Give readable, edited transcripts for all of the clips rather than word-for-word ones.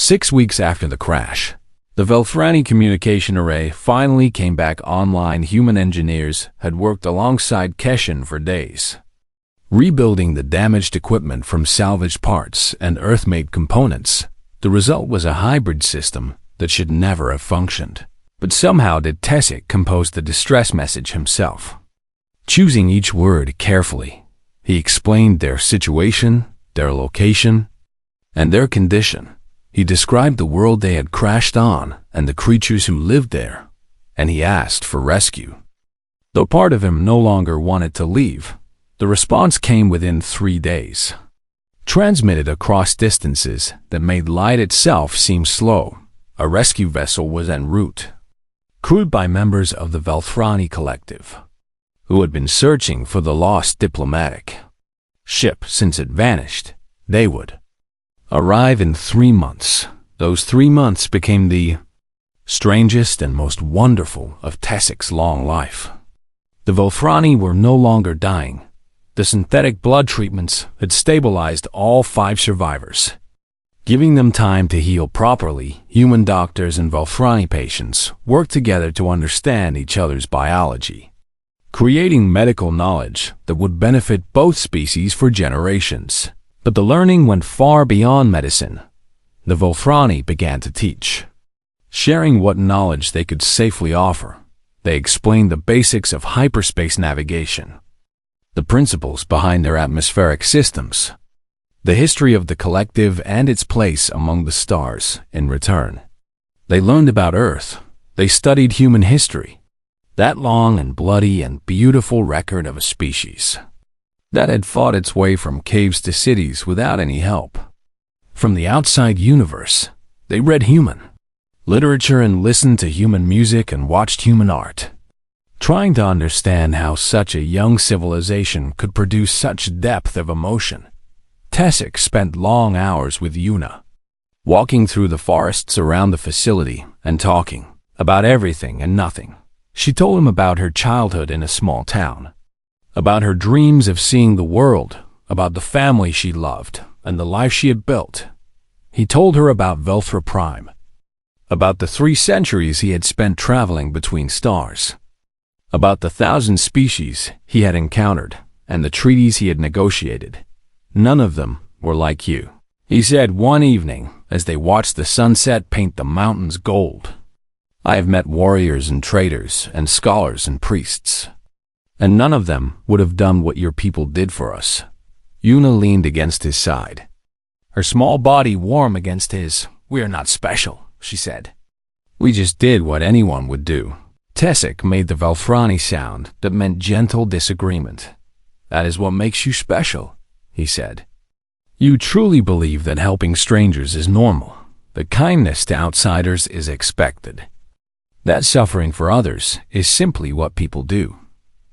6 weeks after the crash, the Velthrani communication array finally came back online. Human engineers had worked alongside Keshin for days, rebuilding the damaged equipment from salvaged parts and Earth-made components. The result was a hybrid system that should never have functioned. But somehow did Tessic compose the distress message himself. Choosing each word carefully, he explained their situation, their location, and their condition. He described the world they had crashed on and the creatures who lived there, and he asked for rescue. Though part of him no longer wanted to leave, the response came within 3 days, transmitted across distances that made light itself seem slow. A rescue vessel was en route, crewed by members of the Velthrani collective, who had been searching for the lost diplomatic ship since it vanished. They would arrive in 3 months. Those 3 months became the strangest and most wonderful of Tessic's long life. The Velthrani were no longer dying. The synthetic blood treatments had stabilized all 5 survivors, giving them time to heal properly. Human doctors and Velthrani patients worked together to understand each other's biology, creating medical knowledge that would benefit both species for generations. But the learning went far beyond medicine. The Velthrani began to teach, sharing what knowledge they could safely offer. They explained the basics of hyperspace navigation, the principles behind their atmospheric systems, the history of the collective and its place among the stars. In return, they learned about Earth. They studied human history, that long and bloody and beautiful record of a species that had fought its way from caves to cities without any help. From the outside universe, they read human literature and listened to human music and watched human art, trying to understand how such a young civilization could produce such depth of emotion. Tessic spent long hours with Yuna, walking through the forests around the facility and talking about everything and nothing. She told him about her childhood in a small town, about her dreams of seeing the world, about the family she loved and the life she had built. He told her about Velthra Prime, about the 3 centuries he had spent traveling between stars, about the 1,000 species he had encountered and the treaties he had negotiated. None of them were like you, he said one evening as they watched the sunset paint the mountains gold. I have met warriors and traders and scholars and priests, and none of them would have done what your people did for us. Yuna leaned against his side, her small body warm against his. We are not special, she said. We just did what anyone would do. Tessic made the Velthrani sound that meant gentle disagreement. That is what makes you special, he said. You truly believe that helping strangers is normal, that kindness to outsiders is expected, that suffering for others is simply what people do.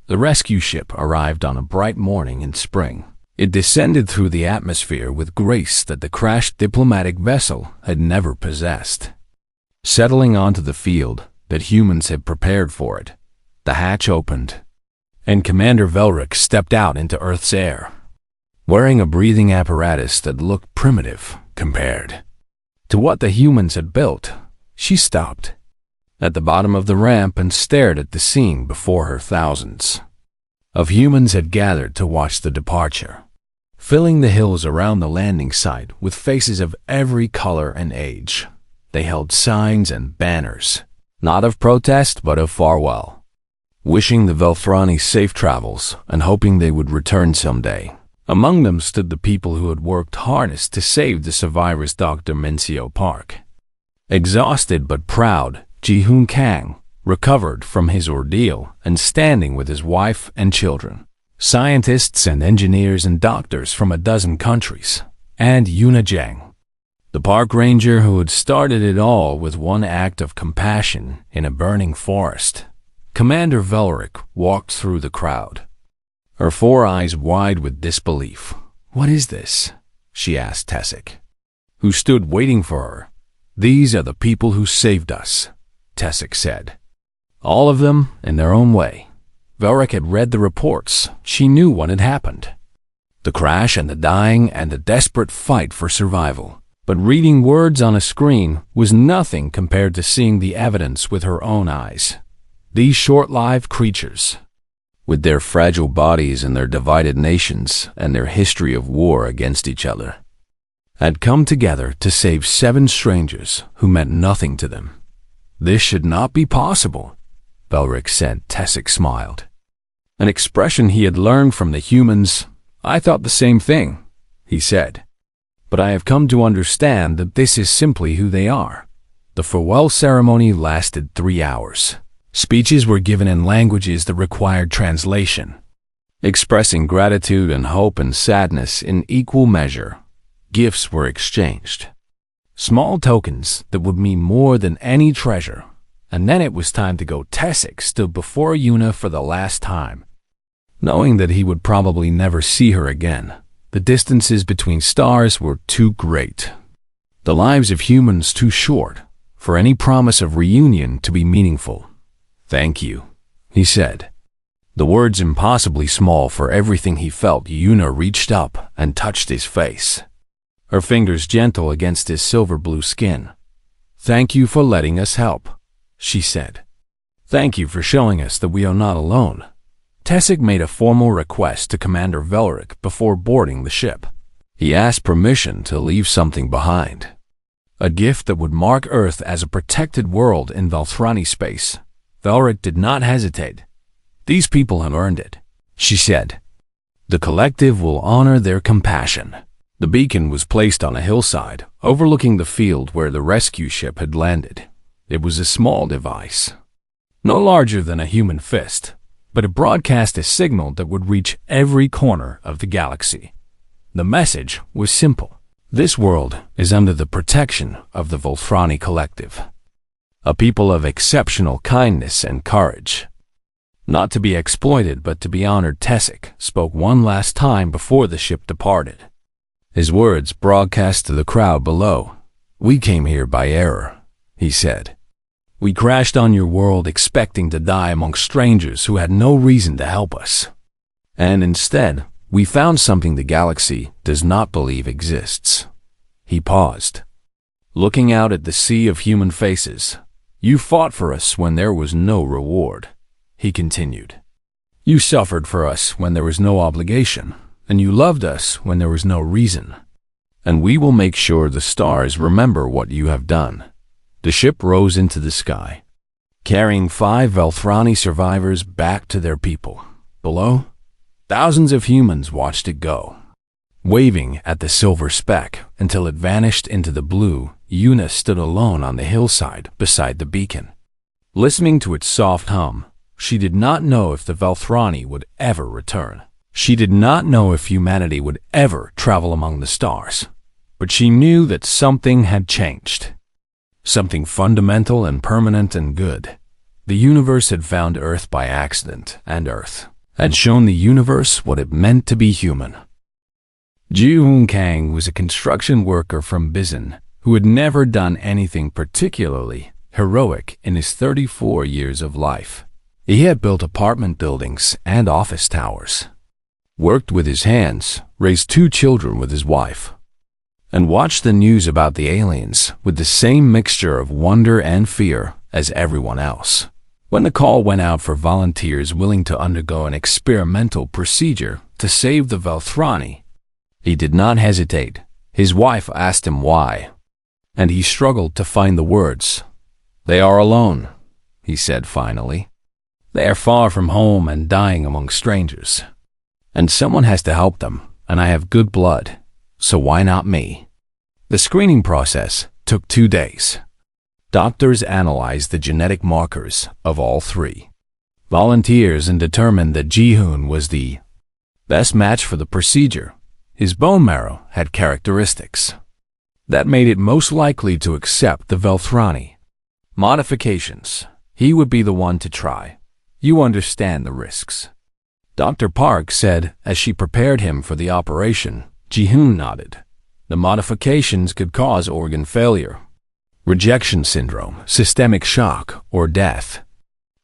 The rescue ship arrived on a bright morning in spring. It descended through the atmosphere with grace that the crashed diplomatic vessel had never possessed. Settling onto the field that humans had prepared for it, the hatch opened, and Commander Velric stepped out into Earth's air, wearing a breathing apparatus that looked primitive compared to what the humans had built. She stopped at the bottom of the ramp and stared at the scene before her. Thousands of humans had gathered to watch the departure, filling the hills around the landing site with faces of every color and age. They held signs and banners, not of protest but of farewell, wishing the Velthrani safe travels and hoping they would return someday. Among them stood the people who had worked hardest to save the survivors. Dr. Mincio Park, exhausted but proud, Ji-Hoon Kang, recovered from his ordeal and standing with his wife and children. Scientists and engineers and doctors from a dozen countries, and Yuna Zhang, the park ranger who had started it all with one act of compassion in a burning forest. Commander Velric walked through the crowd, her 4 eyes wide with disbelief. What is this? She asked Tessic, who stood waiting for her. These are the people who saved us, Tessic said. All of them in their own way. Velric had read the reports. She knew what had happened. The crash and the dying and the desperate fight for survival. But reading words on a screen was nothing compared to seeing the evidence with her own eyes. These short-lived creatures, with their fragile bodies and their divided nations and their history of war against each other, had come together to save 7 strangers who meant nothing to them. This should not be possible, Belric said. Tessic smiled, an expression he had learned from the humans. I thought the same thing, he said. But I have come to understand that this is simply who they are. The farewell ceremony lasted 3 hours. Speeches were given in languages that required translation, expressing gratitude and hope and sadness in equal measure. Gifts were exchanged, small tokens that would mean more than any treasure. And then it was time to go. Tessic stood before Una for the last time, knowing that he would probably never see her again. The distances between stars were too great, the lives of humans too short, for any promise of reunion to be meaningful. Thank you, he said. The words impossibly small for everything he felt. Una reached up and touched his face, her fingers gentle against his silver-blue skin. Thank you for letting us help, she said. Thank you for showing us that we are not alone. Tessic made a formal request to Commander Velric before boarding the ship. He asked permission to leave something behind, a gift that would mark Earth as a protected world in Velthrani space. Velric did not hesitate. These people have earned it, she said. The collective will honor their compassion. The beacon was placed on a hillside, overlooking the field where the rescue ship had landed. It was a small device, no larger than a human fist, but it broadcast a signal that would reach every corner of the galaxy. The message was simple. This world is under the protection of the Velthrani collective, a people of exceptional kindness and courage, not to be exploited but to be honored. Tessic spoke one last time before the ship departed. His words broadcast to the crowd below. We came here by error, he said. We crashed on your world expecting to die among strangers who had no reason to help us. And instead, we found something the galaxy does not believe exists. He paused, looking out at the sea of human faces. You fought for us when there was no reward, he continued. You suffered for us when there was no obligation, and you loved us when there was no reason. And we will make sure the stars remember what you have done. The ship rose into the sky, carrying 5 Velthrani survivors back to their people. Below, thousands of humans watched it go, waving at the silver speck until it vanished into the blue. Una stood alone on the hillside beside the beacon, listening to its soft hum. She did not know if the Velthrani would ever return. She did not know if humanity would ever travel among the stars. But she knew that something had changed. Something fundamental and permanent and good. The universe had found Earth by accident, and Earth had shown the universe what it meant to be human. Ji-Hoon Kang was a construction worker from Bizin who had never done anything particularly heroic in his 34 years of life. He had built apartment buildings and office towers, worked with his hands, raised 2 children with his wife, and watched the news about the aliens with the same mixture of wonder and fear as everyone else. When the call went out for volunteers willing to undergo an experimental procedure to save the Velthrani, he did not hesitate. His wife asked him why, and he struggled to find the words. They are alone, he said finally. They are far from home and dying among strangers. And someone has to help them, and I have good blood, so why not me? The screening process took 2 days. Doctors analyzed the genetic markers of all 3 volunteers and determined that Ji-Hoon was the best match for the procedure. His bone marrow had characteristics that made it most likely to accept the Velthrani modifications. He would be the one to try. You understand the risks, Dr. Park said as she prepared him for the operation. Ji-Hoon nodded. The modifications could cause organ failure, rejection syndrome, systemic shock, or death.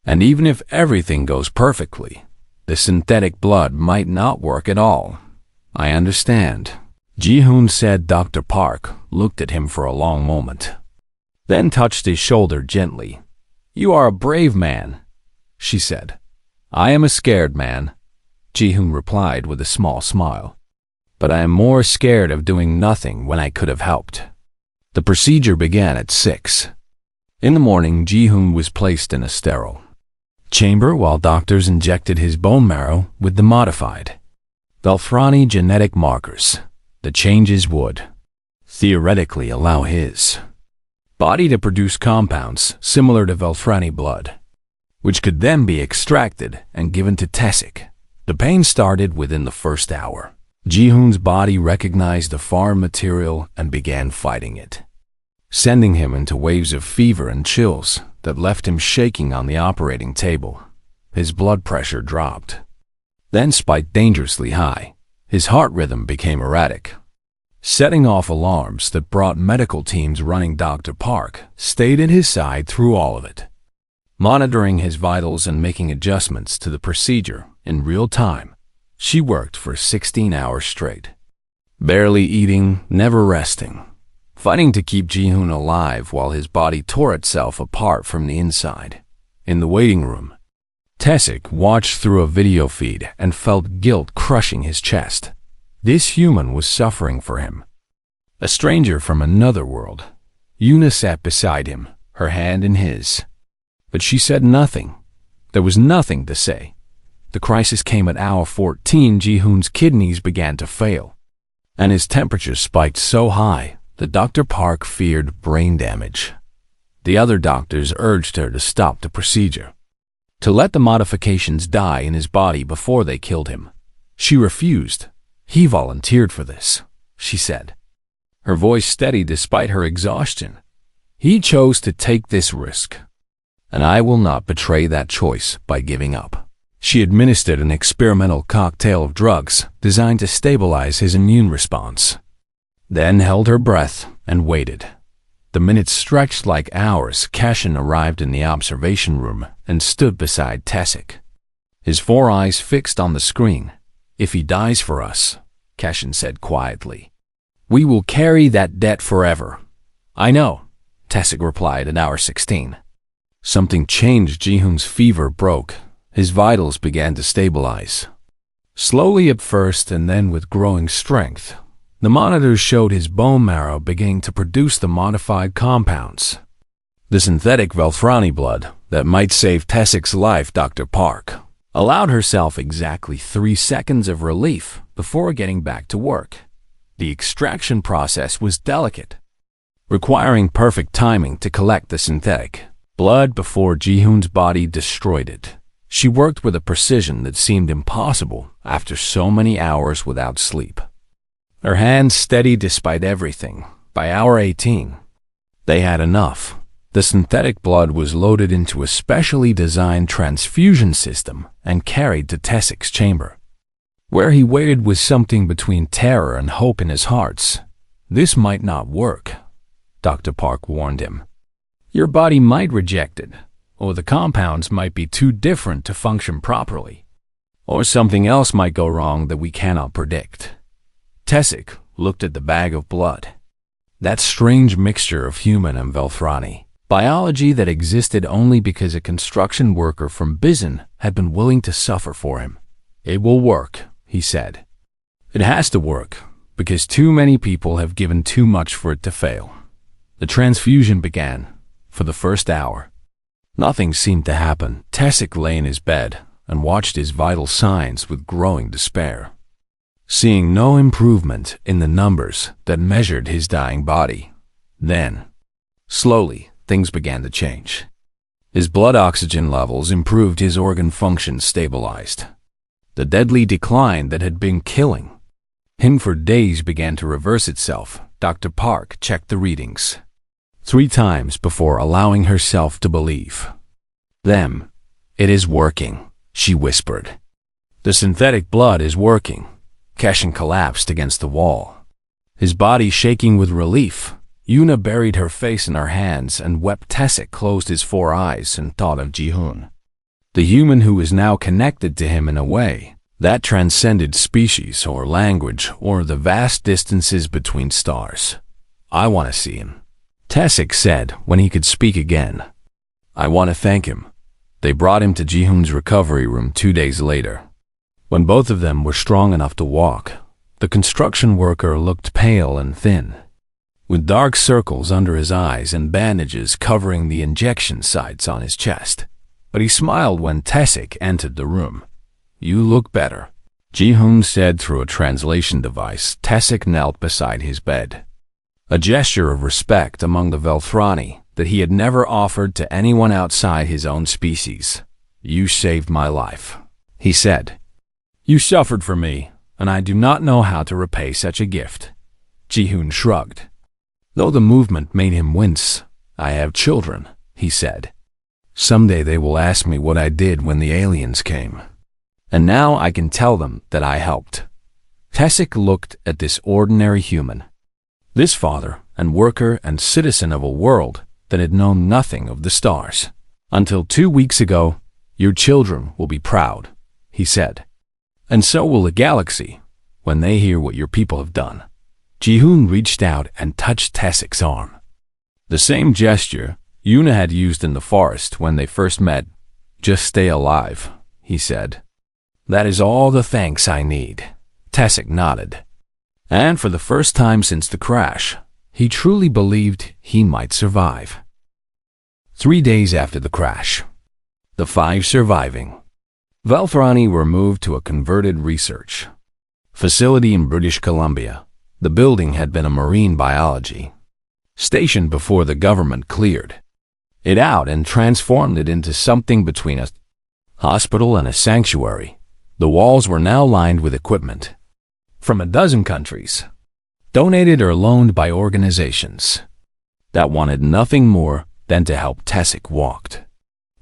And even if everything goes perfectly, the synthetic blood might not work at all. I understand. Ji-hoon said. Dr. Park looked at him for a long moment, then touched his shoulder gently. "You are a brave man," she said. "I am a scared man," Ji-hoon replied with a small smile. "But I am more scared of doing nothing when I could have helped." The procedure began at 6 in the morning. Ji-hoon was placed in a sterile chamber while doctors injected his bone marrow with the modified Velfrani genetic markers. The changes would theoretically allow his body to produce compounds similar to Velfrani blood, which could then be extracted and given to Tessic. The pain started within the first hour. Ji-hoon's body recognized the foreign material and began fighting it, sending him into waves of fever and chills that left him shaking on the operating table. His blood pressure dropped, then spiked dangerously high. His heart rhythm became erratic, setting off alarms that brought medical teams running. Dr. Park stayed at his side through all of it, monitoring his vitals and making adjustments to the procedure in real time. She worked for 16 hours straight, barely eating, never resting, fighting to keep Ji-hoon alive while his body tore itself apart from the inside. In the waiting room, Tessic watched through a video feed and felt guilt crushing his chest. This human was suffering for him, a stranger from another world. Yuna sat beside him, her hand in his, but she said nothing. There was nothing to say. The crisis came at hour 14. Ji-hoon's kidneys began to fail, and his temperature spiked so high that Dr. Park feared brain damage. The other doctors urged her to stop the procedure, to let the modifications die in his body before they killed him. She refused. "He volunteered for this," she said, her voice steady despite her exhaustion. "He chose to take this risk, and I will not betray that choice by giving up." She administered an experimental cocktail of drugs designed to stabilize his immune response, then held her breath and waited. The minutes stretched like hours. Cashin arrived in the observation room and stood beside Tessic, his 4 eyes fixed on the screen. "If he dies for us," Cashin said quietly, "we will carry that debt forever." "I know," Tessic replied at hour 16. Something changed. Ji-hoon's fever broke. His vitals began to stabilize, slowly at first and then with growing strength. The monitors showed his bone marrow beginning to produce the modified compounds, the synthetic Velfrani blood that might save Tessic's life. Dr. Park allowed herself exactly 3 seconds of relief before getting back to work. The extraction process was delicate, requiring perfect timing to collect the synthetic blood before Ji-hoon's body destroyed it. She worked with a precision that seemed impossible after so many hours without sleep, her hands steady despite everything. By hour 18, they had enough. The synthetic blood was loaded into a specially designed transfusion system and carried to Tessic's chamber, where he waited with something between terror and hope in his heart. "This might not work," Dr. Park warned him. "Your body might reject it, or the compounds might be too different to function properly, or something else might go wrong that we cannot predict." Tessic looked at the bag of blood, that strange mixture of human and Velfrani biology that existed only because a construction worker from Bizon had been willing to suffer for him. "It will work," he said. "It has to work, because too many people have given too much for it to fail." The transfusion began. For the first hour, nothing seemed to happen. Tessic lay in his bed and watched his vital signs with growing despair, seeing no improvement in the numbers that measured his dying body. Then, slowly, things began to change. His blood oxygen levels improved, his organ function stabilized. The deadly decline that had been killing him for days began to reverse itself. Dr. Park checked the readings 3 times before allowing herself to believe them. "It is working," she whispered. "The synthetic blood is working." Cashin collapsed against the wall, his body shaking with relief. Yuna buried her face in her hands and wept. Tessic closed his 4 eyes and thought of Ji-hoon, the human who was now connected to him in a way that transcended species or language or the vast distances between stars. I want to see him, Tessic said when he could speak again. I want to thank him. They brought him to Ji-hoon's recovery room 2 days later. When both of them were strong enough to walk, the construction worker looked pale and thin, with dark circles under his eyes and bandages covering the injection sites on his chest. But he smiled when Tessic entered the room. You look better, Ji-hoon said through a translation device. Tessic knelt beside his bed, a gesture of respect among the Velthrani that he had never offered to anyone outside his own species. You saved my life, he said. You suffered for me, and I do not know how to repay such a gift. Ji-hoon shrugged, though the movement made him wince. I have children, he said. Someday they will ask me what I did when the aliens came. And now I can tell them that I helped. Tessic looked at this ordinary human, this father and worker and citizen of a world that had known nothing of the stars. Until 2 weeks ago, your children will be proud, he said. And so will the galaxy when they hear what your people have done. Ji-hoon reached out and touched Tessic's arm. The same gesture Yuna had used in the forest when they first met. Just stay alive, he said. That is all the thanks I need. Tessic nodded. And for the first time since the crash, he truly believed he might survive. 3 days after the crash, the 5 surviving Velthrani were moved to a converted research facility in British Columbia. The building had been a marine biology station before the government cleared it out and transformed it into something between a hospital and a sanctuary. The walls were now lined with equipment from a dozen countries, donated or loaned by organizations that wanted nothing more than to help. Tessic walked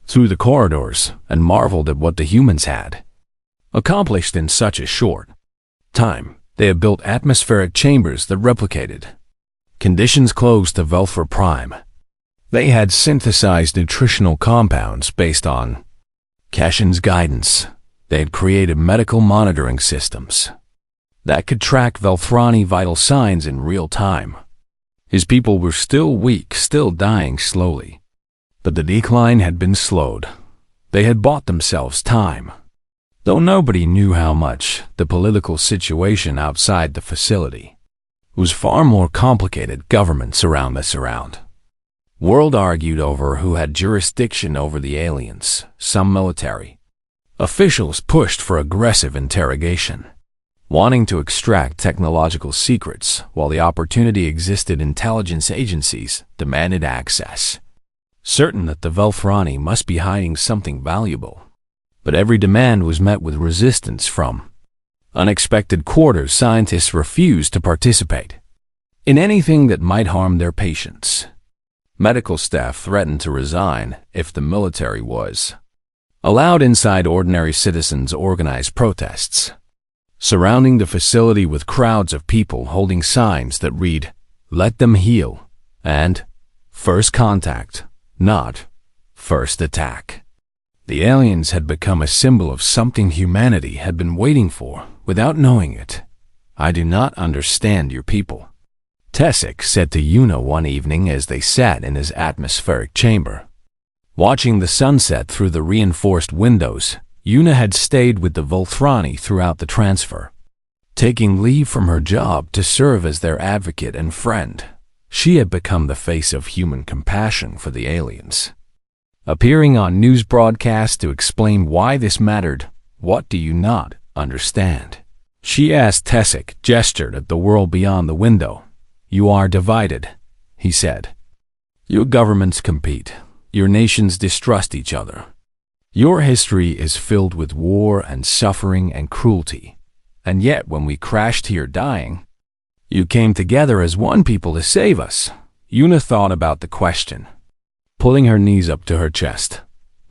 through the corridors and marveled at what the humans had accomplished in such a short time. They had built atmospheric chambers that replicated conditions close to Velthra Prime. They had synthesized nutritional compounds based on Keshin's guidance. They had created medical monitoring systems that could track Velthrani vital signs in real time. His people were still weak, still dying slowly, but the decline had been slowed. They had bought themselves time, though nobody knew how much. The political situation outside the facility was far more complicated. Governments around the world argued over who had jurisdiction over the aliens. Some military officials pushed for aggressive interrogation, wanting to extract technological secrets, while the opportunity existed. Intelligence agencies demanded access, certain that the Velthrani must be hiding something valuable. But every demand was met with resistance from unexpected quarters. Scientists refused to participate in anything that might harm their patients. Medical staff threatened to resign if the military was allowed inside. Ordinary citizens organized protests surrounding the facility with crowds of people holding signs that read, "Let them heal," and "First contact, not first attack." The aliens had become a symbol of something humanity had been waiting for without knowing it. I do not understand your people, Tessic said to Yuna one evening as they sat in his atmospheric chamber, watching the sunset through the reinforced windows. Yuna had stayed with the Velthrani throughout the transfer, taking leave from her job to serve as their advocate and friend. She had become the face of human compassion for the aliens, appearing on news broadcasts to explain why this mattered. What do you not understand? She asked. Tessic gestured at the world beyond the window. You are divided, he said. Your governments compete. Your nations distrust each other. Your history is filled with war and suffering and cruelty. And yet when we crashed here dying, you came together as one people to save us. Yuna thought about the question, pulling her knees up to her chest.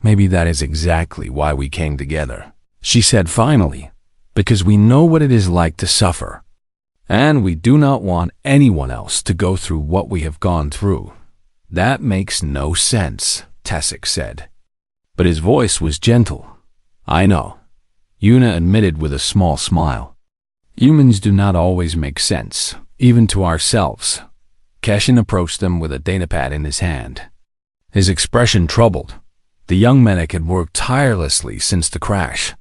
Maybe that is exactly why we came together, she said finally, because we know what it is like to suffer. And we do not want anyone else to go through what we have gone through. That makes no sense, Tessic said. But his voice was gentle. I know. Yuna admitted with a small smile. Humans do not always make sense, even to ourselves. Keshin approached them with a datapad in his hand. His expression troubled. The young medic had worked tirelessly since the crash,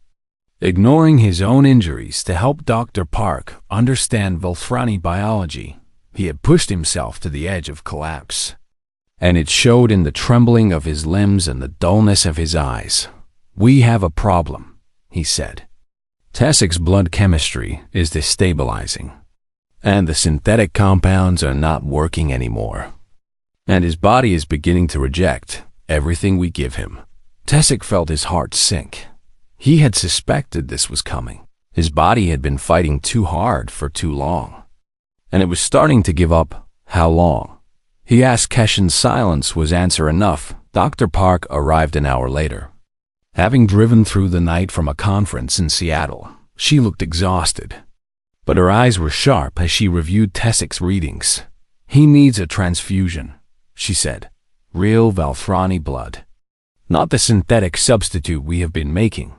ignoring his own injuries to help Dr. Park understand Volthrani biology. He had pushed himself to the edge of collapse, and it showed in the trembling of his limbs and the dullness of his eyes. "We have a problem," he said. "Tessik's blood chemistry is destabilizing, and the synthetic compounds are not working anymore. And his body is beginning to reject everything we give him." Tessik felt his heart sink. He had suspected this was coming. His body had been fighting too hard for too long, and it was starting to give up. How long? He asked. Keshin's silence was answer enough. Dr. Park arrived an hour later. Having driven through the night from a conference in Seattle, she looked exhausted, but her eyes were sharp as she reviewed Tessik's readings. "He needs a transfusion," she said. "Real Volthrani blood, not the synthetic substitute we have been making.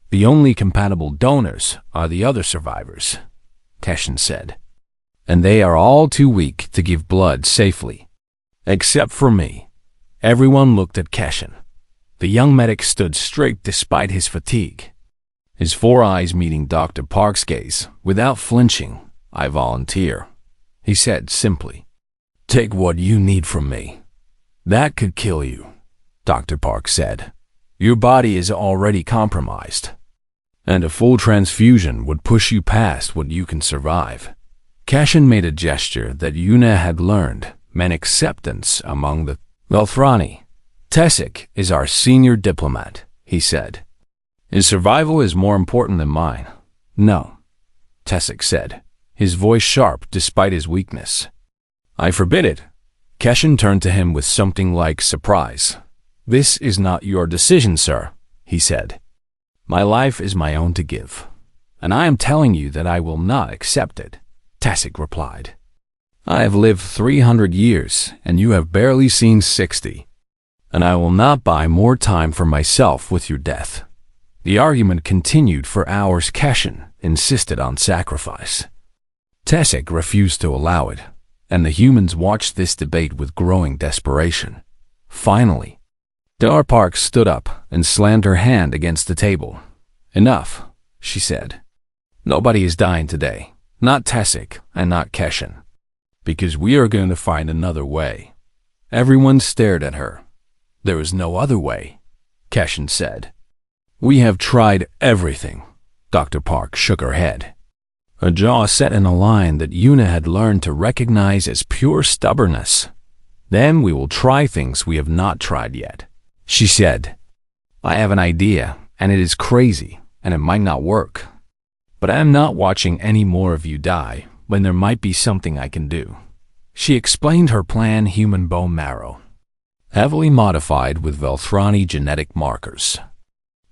The only compatible donors are the other survivors," Keshin said. "And they are all too weak to give blood safely. Except for me." Everyone looked at Keshin. The young medic stood straight despite his fatigue, his four eyes meeting Dr. Park's gaze without flinching. "I volunteer," he said simply. "Take what you need from me." "That could kill you," Dr. Park said. "Your body is already compromised, and a full transfusion would push you past what you can survive." Keshin made a gesture that Yuna had learned meant acceptance among the Volthrani. "Tessik is our senior diplomat," he said. "His survival is more important than mine." "No," Tessik said, his voice sharp despite his weakness. "I forbid it." Keshin turned to him with something like surprise. "This is not your decision, sir," he said. "My life is my own to give, and I am telling you that I will not accept it," Tessik replied. "I have lived 300 years, and you have barely seen 60, and I will not buy more time for myself with your death." The argument continued for hours. Keshin insisted on sacrifice. Tessik refused to allow it, and the humans watched this debate with growing desperation. Finally, Dr. Park stood up and slammed her hand against the table. "Enough," she said. "Nobody is dying today, not Tessik and not Keshin, because we are going to find another way." Everyone stared at her. "There is no other way," Keshin said. "We have tried everything." Dr. Park shook her head, her jaw set in a line that Yuna had learned to recognize as pure stubbornness. "Then we will try things we have not tried yet," she said. "I have an idea, and it is crazy, and it might not work. But I am not watching any more of you die when there might be something I can do." She explained her plan. Human bone marrow, heavily modified with Volthrani genetic markers,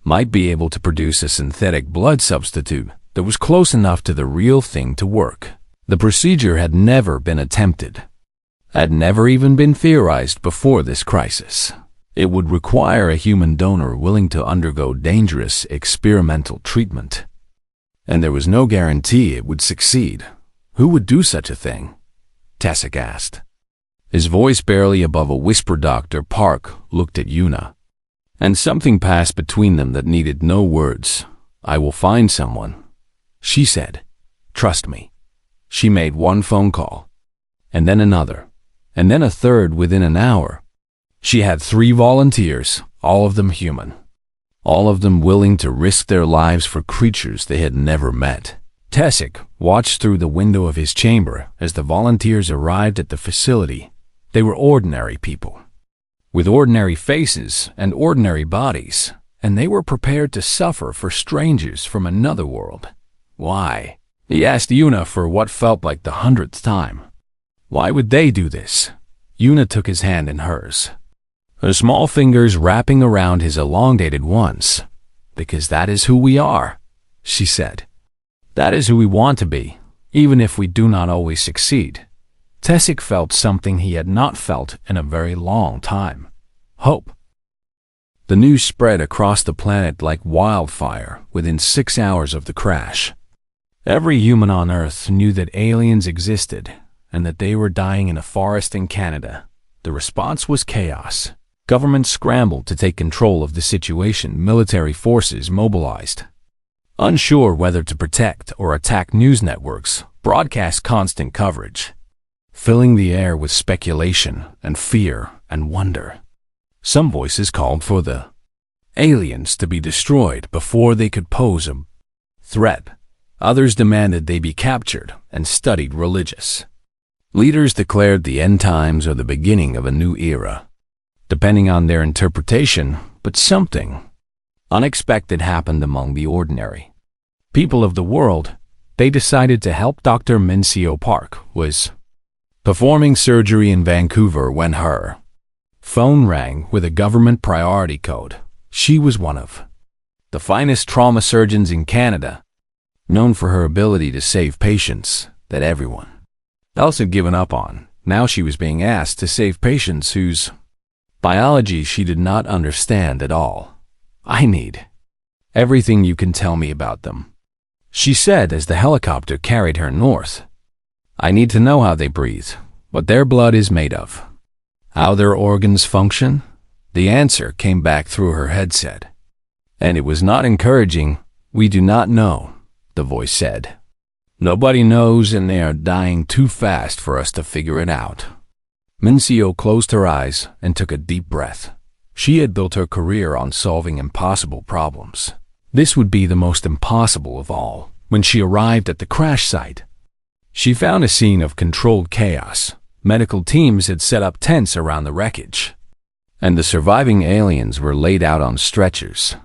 might be able to produce a synthetic blood substitute that was close enough to the real thing to work. The procedure had never been attempted, had never even been theorized before this crisis. It would require a human donor willing to undergo dangerous experimental treatment, and there was no guarantee it would succeed. "Who would do such a thing?" Tessik asked, his voice barely above a whisper. Dr. Park looked at Yuna, and something passed between them that needed no words. "I will find someone," she said. "Trust me." She made one phone call, and then another, and then a third within an hour. She had 3 volunteers, all of them human, all of them willing to risk their lives for creatures they had never met. Tessik watched through the window of his chamber as the volunteers arrived at the facility. They were ordinary people, with ordinary faces and ordinary bodies, and they were prepared to suffer for strangers from another world. Why? He asked Yuna for what felt like the 100th time. Why would they do this? Yuna took his hand in hers, her small fingers wrapping around his elongated ones. "Because that is who we are," she said. "That is who we want to be, even if we do not always succeed." Tessik felt something he had not felt in a very long time. Hope. The news spread across the planet like wildfire within 6 hours of the crash. Every human on Earth knew that aliens existed and that they were dying in a forest in Canada. The response was chaos. Governments scrambled to take control of the situation. Military forces mobilized. Unsure whether to protect or attack, news networks broadcast constant coverage, filling the air with speculation and fear and wonder. Some voices called for the aliens to be destroyed before they could pose a threat. Others demanded they be captured and studied religious. Leaders declared the end times or the beginning of a new era, depending on their interpretation, but something unexpected happened among the ordinary people of the world. They decided to help. Dr. Mincio Park was performing surgery in Vancouver when her phone rang with a government priority code. She was one of the finest trauma surgeons in Canada, known for her ability to save patients that everyone else had given up on. Now she was being asked to save patients whose biology she did not understand at all. "I need everything you can tell me about them," she said as the helicopter carried her north. "I need to know how they breathe, what their blood is made of, how their organs function." The answer came back through her headset, and it was not encouraging. "We do not know," the voice said. "Nobody knows, and they are dying too fast for us to figure it out." Mincio closed her eyes and took a deep breath. She had built her career on solving impossible problems. This would be the most impossible of all. When she arrived at the crash site, she found a scene of controlled chaos. Medical teams had set up tents around the wreckage, and the surviving aliens were laid out on stretchers,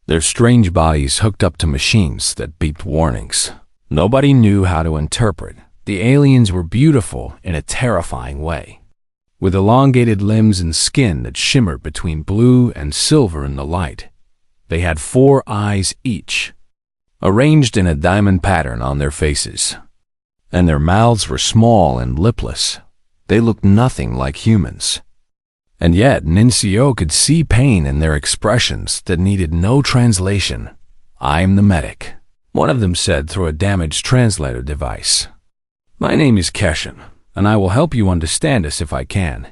their strange bodies hooked up to machines that beeped warnings. Nobody knew how to interpret. The aliens were beautiful in a terrifying way, with elongated limbs and skin that shimmered between blue and silver in the light. They had 4 eyes each, arranged in a diamond pattern on their faces, and their mouths were small and lipless. They looked nothing like humans. And yet Mincio could see pain in their expressions that needed no translation. "I'm the medic," one of them said through a damaged translator device. "My name is Keshen, and I will help you understand us if I can."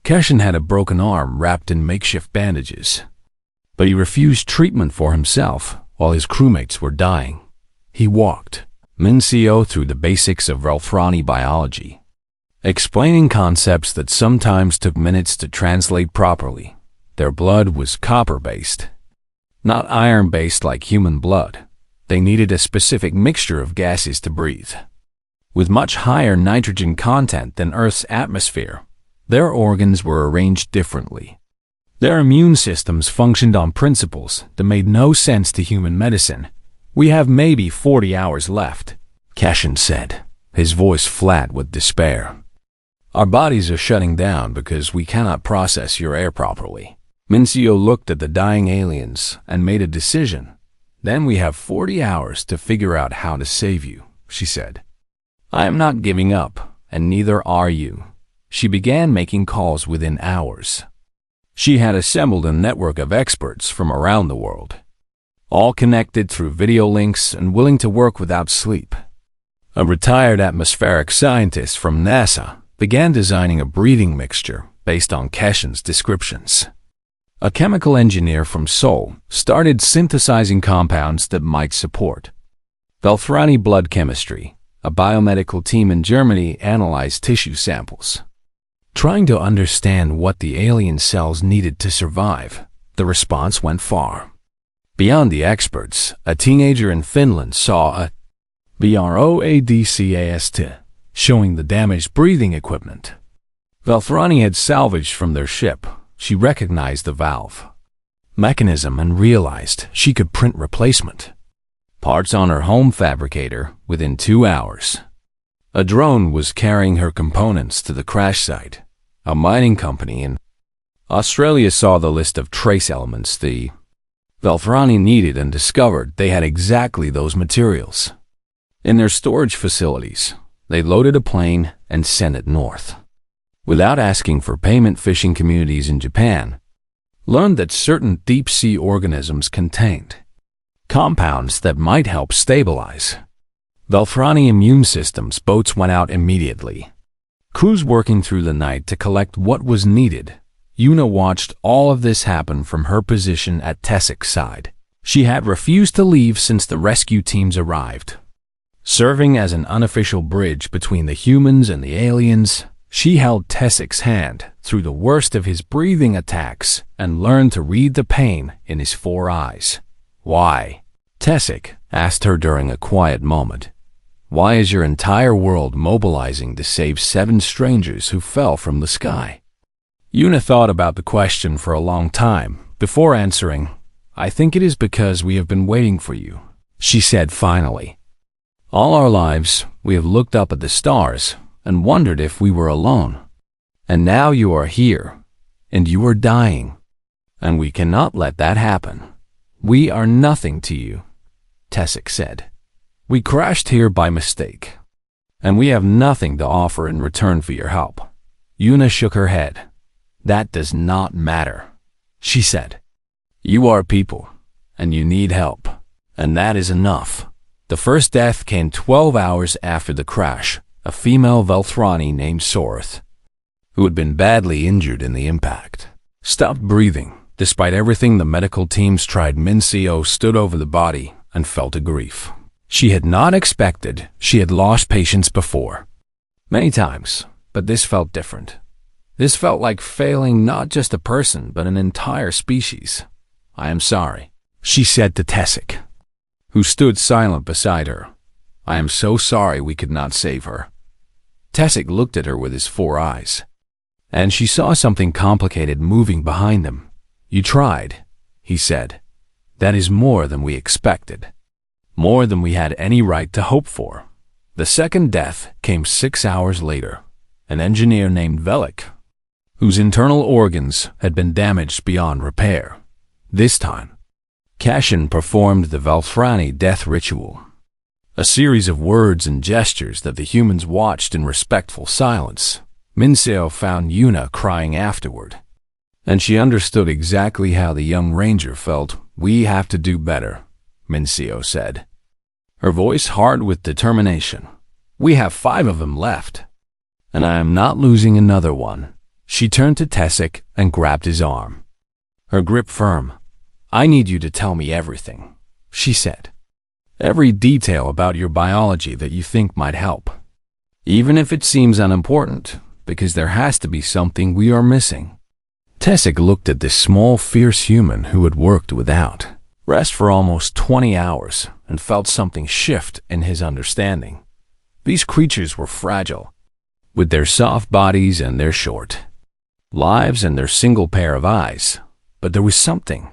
Keshen had a broken arm wrapped in makeshift bandages, but he refused treatment for himself while his crewmates were dying. He walked Mincio through the basics of Velthrani biology, explaining concepts that sometimes took minutes to translate properly. Their blood was copper-based, not iron-based like human blood. They needed a specific mixture of gases to breathe, with much higher nitrogen content than Earth's atmosphere. Their organs were arranged differently. Their immune systems functioned on principles that made no sense to human medicine. "We have maybe 40 hours left," Keshen said, his voice flat with despair. "Our bodies are shutting down because we cannot process your air properly." Mincio looked at the dying aliens and made a decision. "Then we have 40 hours to figure out how to save you," she said. "I am not giving up, and neither are you." She began making calls within hours. She had assembled a network of experts from around the world, all connected through video links and willing to work without sleep. A retired atmospheric scientist from NASA began designing a breathing mixture based on Keshen's descriptions. A chemical engineer from Seoul started synthesizing compounds that might support Velthrani blood chemistry. A biomedical team in Germany analyzed tissue samples, trying to understand what the alien cells needed to survive. The response went far beyond the experts. A teenager in Finland saw a BROADCAST showing the damaged breathing equipment Velthrani had salvaged from their ship. She recognized the valve mechanism and realized she could print replacement parts on her home fabricator within 2 hours. A drone was carrying her components to the crash site. A mining company in Australia saw the list of trace elements the Velthrani needed and discovered they had exactly those materials. In their storage facilities, they loaded a plane and sent it north. Without asking for payment, fishing communities in Japan learned that certain deep-sea organisms contained compounds that might help stabilize Velthrani immune systems. Boats went out immediately, crews working through the night to collect what was needed. Yuna watched all of this happen from her position at Tessik's side. She had refused to leave since the rescue teams arrived. Serving as an unofficial bridge between the humans and the aliens, she held Tessik's hand through the worst of his breathing attacks and learned to read the pain in his 4 eyes. "Why?" Tessik asked her during a quiet moment. "Why is your entire world mobilizing to save 7 strangers who fell from the sky?" Yuna thought about the question for a long time before answering. "I think it is because we have been waiting for you," she said finally. "All our lives, we have looked up at the stars and wondered if we were alone. And now you are here, and you are dying. And we cannot let that happen. We are nothing to you," Tessik said. "We crashed here by mistake, and we have nothing to offer in return for your help." Yuna shook her head. "That does not matter," she said. "You are people, and you need help, and that is enough." The first death came 12 hours after the crash. A female Velthrani named Sorth, who had been badly injured in the impact, stopped breathing. Despite everything the medical teams tried, Mincio stood over the body and felt a grief she had not expected. She had lost patients before, many times, but this felt different. This felt like failing not just a person, but an entire species. "I am sorry," she said to Tessik, who stood silent beside her. "I am so sorry we could not save her." Tessik looked at her with his 4 eyes, and she saw something complicated moving behind them. "You tried," he said. "That is more than we expected, more than we had any right to hope for." The second death came 6 hours later. An engineer named Velik, whose internal organs had been damaged beyond repair. This time, Cashin performed the Velthrani death ritual, a series of words and gestures that the humans watched in respectful silence. Mincio found Yuna crying afterward, and she understood exactly how the young ranger felt. "We have to do better," Mincio said, her voice hard with determination. "We have 5 of them left, and I am not losing another one." She turned to Tessik and grabbed his arm, her grip firm. "I need you to tell me everything," she said. "Every detail about your biology that you think might help, even if it seems unimportant, because there has to be something we are missing." Tessik looked at this small, fierce human who had worked without rest for almost 20 hours and felt something shift in his understanding. These creatures were fragile, with their soft bodies and their short lives and their single pair of eyes, but there was something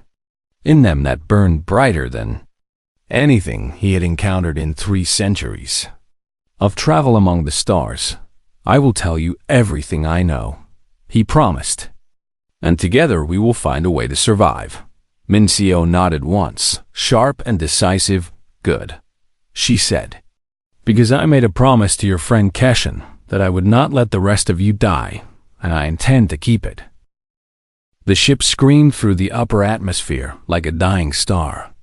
in them that burned brighter than anything he had encountered in 3 centuries of travel among the stars. "I will tell you everything I know," he promised, "and together we will find a way to survive." Mincio nodded once, sharp and decisive. "Good," she said, "because I made a promise to your friend Cashin that I would not let the rest of you die, and I intend to keep it." The ship screamed through the upper atmosphere like a dying star,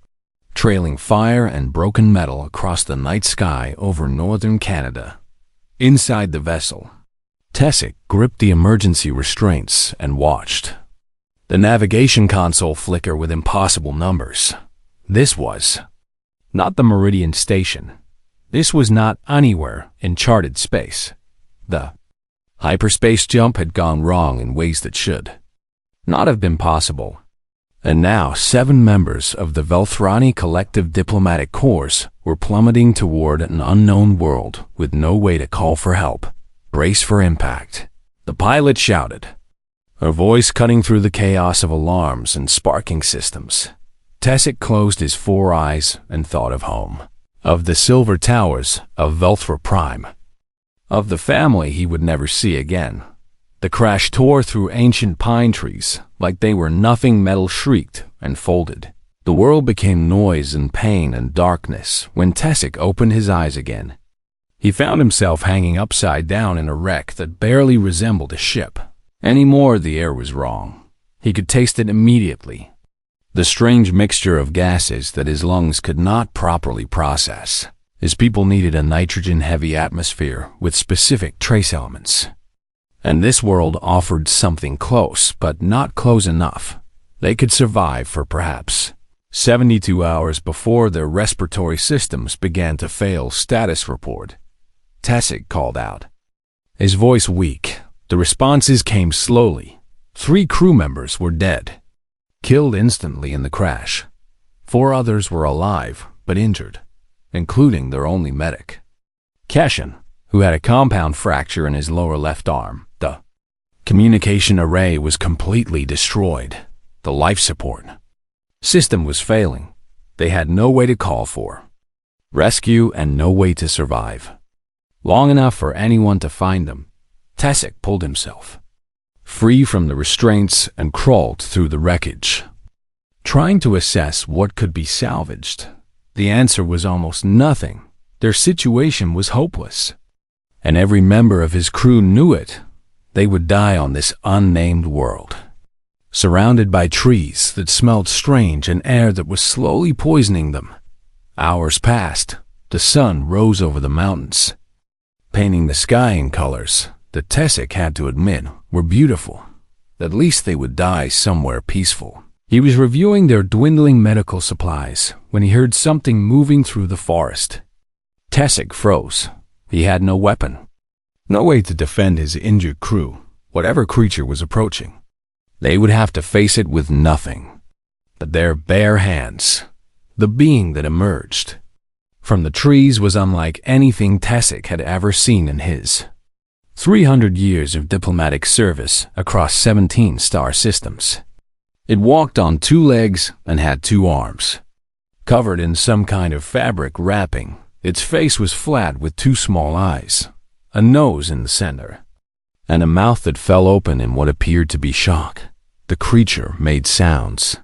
trailing fire and broken metal across the night sky over northern Canada. Inside the vessel, Tessik gripped the emergency restraints and watched the navigation console flicker with impossible numbers. This was not the Meridian Station. This was not anywhere in charted space. The hyperspace jump had gone wrong in ways that should not have been possible. And now 7 members of the Velthrani Collective Diplomatic Corps were plummeting toward an unknown world with no way to call for help. "Brace for impact," the pilot shouted, her voice cutting through the chaos of alarms and sparking systems. Tessik closed his 4 eyes and thought of home, of the silver towers of Velthra Prime, of the family he would never see again. The crash tore through ancient pine trees like they were nothing. Metal shrieked and folded. The world became noise and pain and darkness when Tessik opened his eyes again. He found himself hanging upside down in a wreck that barely resembled a ship. Anymore, the air was wrong. He could taste it immediately. The strange mixture of gases that his lungs could not properly process. His people needed a nitrogen-heavy atmosphere with specific trace elements. And this world offered something close, but not close enough. They could survive for perhaps 72 hours before their respiratory systems began to fail. Status report. Tessic called out. His voice weak. The responses came slowly. 3 crew members were dead, killed instantly in the crash. 4 others were alive, but injured, including their only medic, Keshin, who had a compound fracture in his lower left arm. The communication array was completely destroyed. The life support system was failing. They had no way to call for rescue and no way to survive. Long enough for anyone to find them, Tessic pulled himself free from the restraints and crawled through the wreckage, trying to assess what could be salvaged. The answer was almost nothing. Their situation was hopeless, and every member of his crew knew it. They would die on this unnamed world, surrounded by trees that smelled strange and air that was slowly poisoning them. Hours passed. The sun rose over the mountains, painting the sky in colors that Tessic had to admit were beautiful. At least they would die somewhere peaceful. He was reviewing their dwindling medical supplies when he heard something moving through the forest. Tessic froze. He had no weapon, no way to defend his injured crew. Whatever creature was approaching, they would have to face it with nothing but their bare hands. The being that emerged from the trees was unlike anything Tessic had ever seen in his 300 years of diplomatic service across 17 star systems. It walked on 2 legs and had 2 arms, covered in some kind of fabric wrapping. Its face was flat with 2 small eyes, a nose in the center, and a mouth that fell open in what appeared to be shock. The creature made sounds,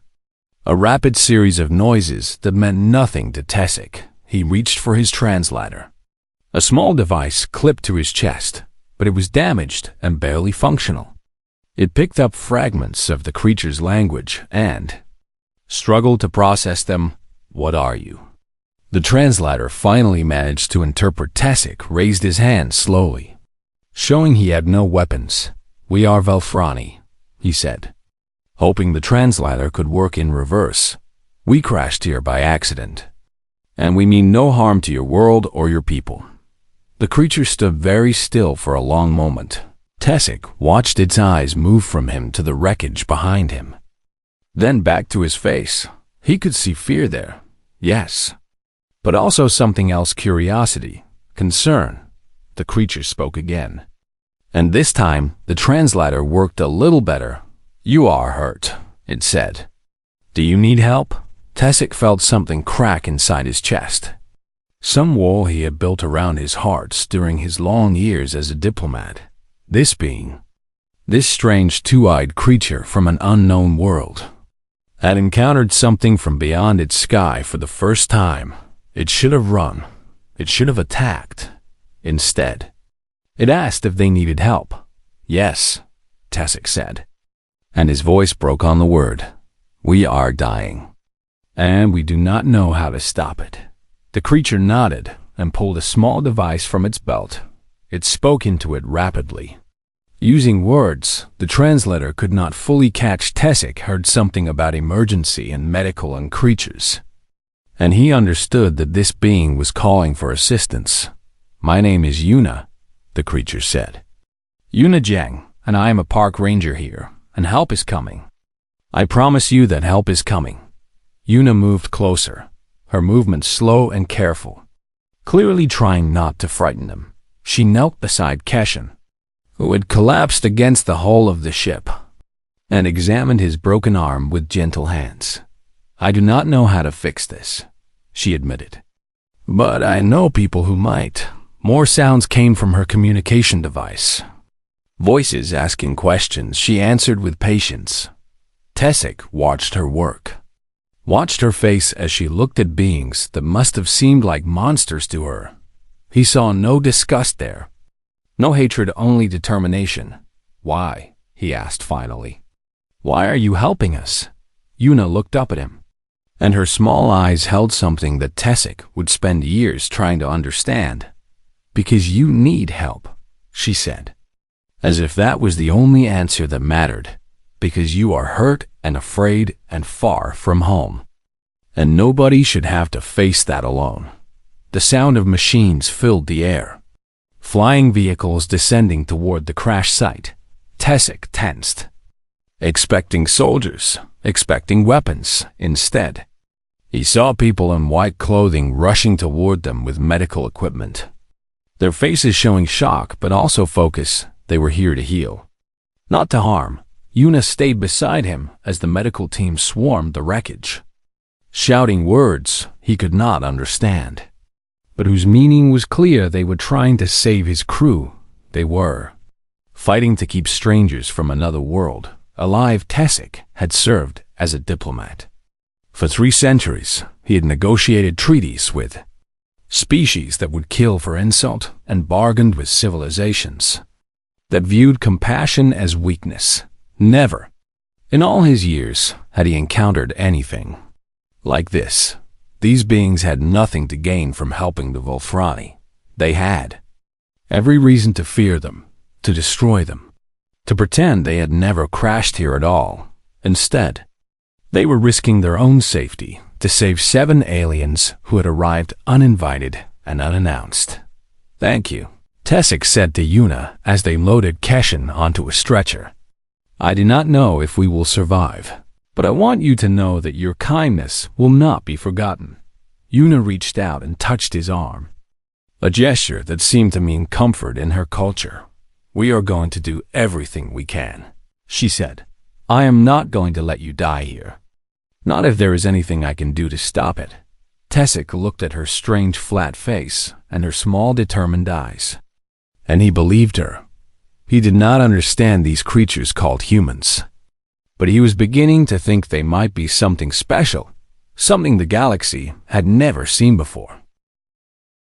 a rapid series of noises that meant nothing to Tessic. He reached for his translator, a small device clipped to his chest, but it was damaged and barely functional. It picked up fragments of the creature's language and struggled to process them. What are you? The translator finally managed to interpret. Tessic raised his hand slowly, showing he had no weapons. We are Velfrani, he said, hoping the translator could work in reverse. We crashed here by accident, and we mean no harm to your world or your people. The creature stood very still for a long moment. Tessic watched its eyes move from him to the wreckage behind him, then back to his face. He could see fear there, yes, but also something else: curiosity, concern. The creature spoke again, and this time the translator worked a little better. You are hurt, it said. Do you need help? Tessic felt something crack inside his chest. Some wall he had built around his heart during his long years as a diplomat. This being, this strange 2-eyed creature from an unknown world, had encountered something from beyond its sky for the first time. It should have run. It should have attacked. Instead, it asked if they needed help. Yes, Tessic said, and his voice broke on the word. We are dying, and we do not know how to stop it. The creature nodded and pulled a small device from its belt. It spoke into it rapidly. Using words the translator could not fully catch, Tessic heard something about emergency and medical and creatures, and he understood that this being was calling for assistance. My name is Yuna, the creature said. Yuna Jiang, and I am a park ranger here, and help is coming. I promise you that help is coming. Yuna moved closer, her movements slow and careful, clearly trying not to frighten him. She knelt beside Keshin, who had collapsed against the hull of the ship, and examined his broken arm with gentle hands. I do not know how to fix this, she admitted, but I know people who might. More sounds came from her communication device. Voices asking questions she answered with patience. Tessic watched her work, watched her face as she looked at beings that must have seemed like monsters to her. He saw no disgust there, no hatred, only determination. Why? He asked finally. Why are you helping us? Yuna looked up at him, and her small eyes held something that Tessic would spend years trying to understand. Because you need help, she said, as if that was the only answer that mattered. Because you are hurt and afraid and far from home. And nobody should have to face that alone. The sound of machines filled the air. Flying vehicles descending toward the crash site. Tessic tensed. Expecting soldiers, expecting weapons instead. He saw people in white clothing rushing toward them with medical equipment. Their faces showing shock but also focus. They were here to heal, not to harm. Yuna stayed beside him as the medical team swarmed the wreckage, shouting words he could not understand, but whose meaning was clear. They were trying to save his crew. They were fighting to keep strangers from another world alive. Tessic had served as a diplomat. For 3 centuries, he had negotiated treaties with species that would kill for insult and bargained with civilizations that viewed compassion as weakness. Never, in all his years, had he encountered anything like this. These beings had nothing to gain from helping the Volfrani. They had every reason to fear them, to destroy them, to pretend they had never crashed here at all. Instead, they were risking their own safety to save 7 aliens who had arrived uninvited and unannounced. Thank you, Tessic said to Yuna as they loaded Keshin onto a stretcher. I do not know if we will survive, but I want you to know that your kindness will not be forgotten. Yuna reached out and touched his arm, a gesture that seemed to mean comfort in her culture. We are going to do everything we can, she said. I am not going to let you die here. Not if there is anything I can do to stop it. Tessic looked at her strange flat face and her small determined eyes, and he believed her. He did not understand these creatures called humans, but he was beginning to think they might be something special, something the galaxy had never seen before.